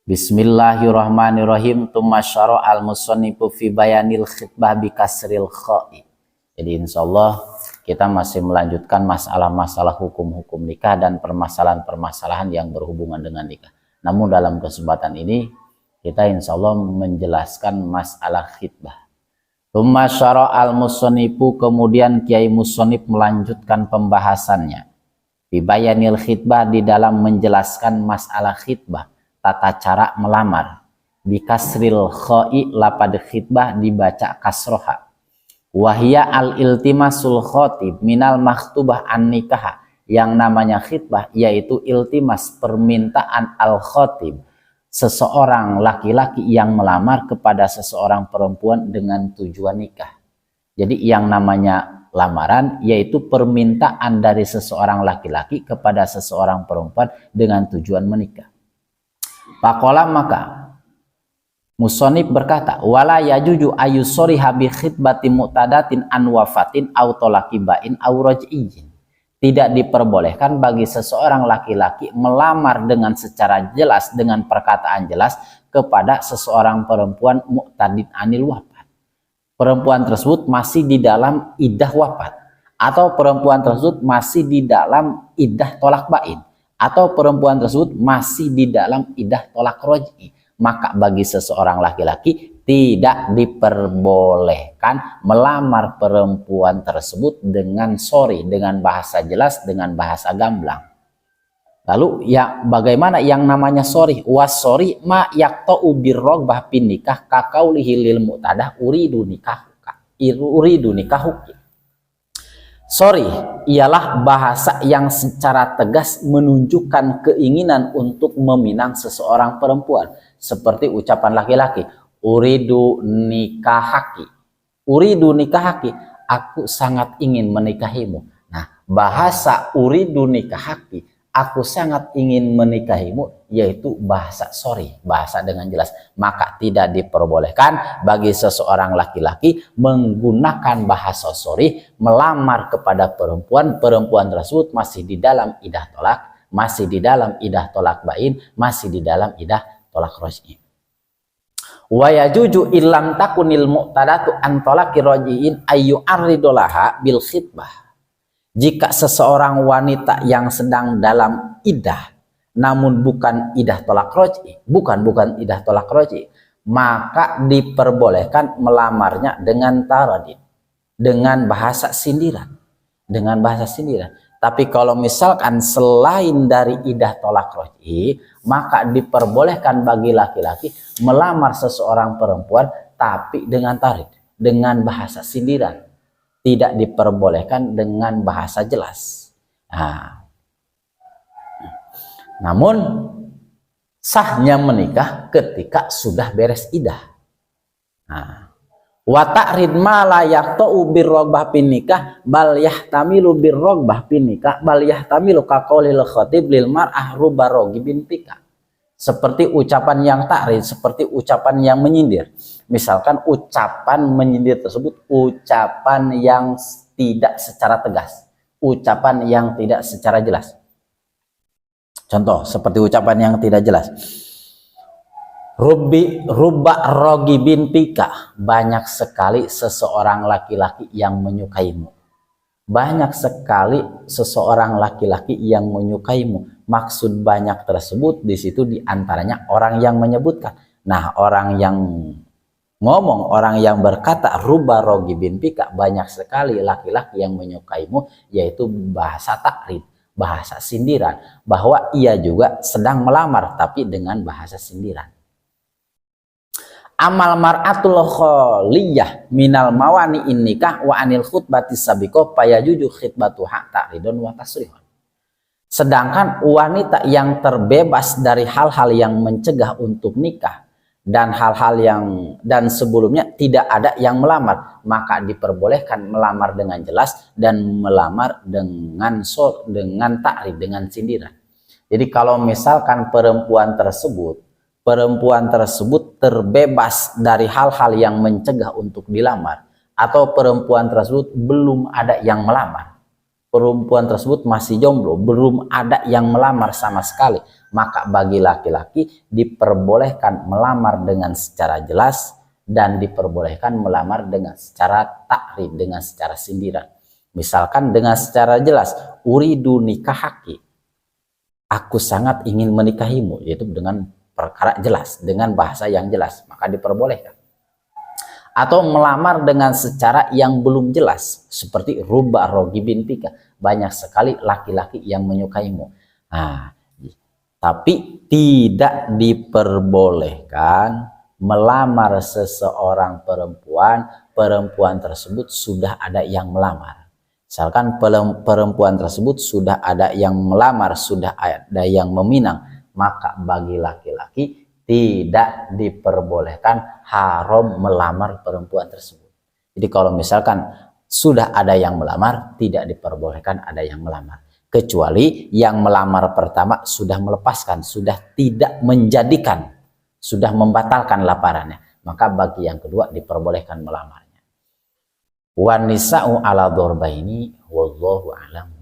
Bismillahirrahmanirrahim. Tsumma syara al-musannifu fi bayanil khitbah bi kasril kha'i. Jadi insyaallah kita masih melanjutkan masalah-masalah hukum-hukum nikah dan permasalahan-permasalahan yang berhubungan dengan nikah. Namun dalam kesempatan ini kita insyaallah menjelaskan masalah khitbah. Tsumma syara al-musannifu, kemudian Kiai Musannif melanjutkan pembahasannya. Fi bayanil khitbah, di dalam menjelaskan masalah khitbah, tata cara melamar. Bikasril kha'i, lapad khitbah dibaca kasroha. Wahya al-iltimasul khotib minal makhtubah an nikah. Yang namanya khitbah yaitu iltimas, permintaan al-khotib, seseorang laki-laki yang melamar kepada seseorang perempuan dengan tujuan nikah. Jadi yang namanya lamaran yaitu permintaan dari seseorang laki-laki kepada seseorang perempuan dengan tujuan menikah. Faqala, maka musonib berkata, wala yajuju ayusoriha bi khitbati mu'tadatin an wafatin au tolakibain au raj'iyyin. Tidak diperbolehkan bagi seseorang laki-laki melamar dengan secara jelas, dengan perkataan jelas kepada seseorang perempuan mu'tadin anil wafat. Perempuan tersebut masih di dalam iddah wafat, atau perempuan tersebut masih di dalam iddah tolak bain, atau perempuan tersebut masih di dalam iddah tolak roj'i. Maka bagi seseorang laki-laki tidak diperbolehkan melamar perempuan tersebut dengan sorry, dengan bahasa jelas, dengan bahasa gamblang. Lalu ya bagaimana yang namanya sorry? Was-sorry ma yaqta'u birrogbah bin nikah kakaulihi lil mu'tadah uridu nikahuki. Sorry ialah bahasa yang secara tegas menunjukkan keinginan untuk meminang seseorang perempuan, seperti ucapan laki-laki, uridu nikahaki. Uridu nikahaki, aku sangat ingin menikahimu. Nah, bahasa uridu nikahaki, aku sangat ingin menikahimu, yaitu bahasa sorry, bahasa dengan jelas. Maka tidak diperbolehkan bagi seseorang laki-laki menggunakan bahasa sorry melamar kepada perempuan. Perempuan tersebut masih di dalam idah tolak, masih di dalam idah tolak bain, masih di dalam idah tolak roj'i. Wa yajuju illam takunil mu'tadatu an tolaki roj'iin ayu arridolaha bil khitbah. Jika seseorang wanita yang sedang dalam iddah, namun bukan iddah tolak roj'i, bukan idah tolak roj'i, maka diperbolehkan melamarnya dengan taradid, dengan bahasa sindiran, dengan bahasa sindiran. Tapi kalau misalkan selain dari iddah tolak roj'i, maka diperbolehkan bagi laki-laki melamar seseorang perempuan tapi dengan tarid, dengan bahasa sindiran. Tidak diperbolehkan dengan bahasa jelas. Nah, namun sahnya menikah ketika sudah beres iddah. Nah, wa ta'rid ma la yaqta'u birrogbah bin nikah bal yahtamilu birrogbah bin nikah bal yahtamilu kaqaulil khatib lil mar'ah ruba rogibin pika. Seperti ucapan yang ta'rid, seperti ucapan yang menyindir. Misalkan ucapan menyindir tersebut ucapan yang tidak secara tegas, ucapan yang tidak secara jelas. Contoh seperti ucapan yang tidak jelas. Ruba rogibin pika, banyak sekali seseorang laki-laki yang menyukaimu. Banyak sekali seseorang laki-laki yang menyukaimu. Maksud banyak tersebut di situ diantaranya orang yang menyebutkan. Nah, orang yang ngomong, orang yang berkata ruba rogibin pika, banyak sekali laki-laki yang menyukaimu, yaitu bahasa takrid, bahasa sindiran, bahwa ia juga sedang melamar tapi dengan bahasa sindiran. Amal mar'atul kholiyah minal mawani in nikah wa anil khutbati sabiqah payajuju khitbatuha ta'ridun wa tasrihun. Sedangkan wanita yang terbebas dari hal-hal yang mencegah untuk nikah dan hal-hal yang dan sebelumnya tidak ada yang melamar, maka diperbolehkan melamar dengan jelas dan melamar dengan ta'rid, dengan sindiran. Jadi kalau misalkan perempuan tersebut terbebas dari hal-hal yang mencegah untuk dilamar, atau perempuan tersebut belum ada yang melamar, perempuan tersebut masih jomblo, belum ada yang melamar sama sekali, maka bagi laki-laki diperbolehkan melamar dengan secara jelas dan diperbolehkan melamar dengan secara takrib, dengan secara sindiran. Misalkan dengan secara jelas, uridu nikahaki, aku sangat ingin menikahimu, yaitu dengan perkara jelas, dengan bahasa yang jelas, maka diperbolehkan. Atau melamar dengan secara yang belum jelas, seperti rubba rogibin pika, banyak sekali laki-laki yang menyukaimu. Nah, tapi tidak diperbolehkan melamar seseorang perempuan, perempuan tersebut sudah ada yang melamar. Misalkan perempuan tersebut sudah ada yang melamar, sudah ada yang meminang, maka bagi laki-laki tidak diperbolehkan, haram melamar perempuan tersebut. Jadi kalau misalkan sudah ada yang melamar, tidak diperbolehkan ada yang melamar. Kecuali yang melamar pertama sudah melepaskan, sudah tidak menjadikan, sudah membatalkan lamarannya, maka bagi yang kedua diperbolehkan melamarnya. Wan nisa'u ala dzurbaini wallahu a'lam.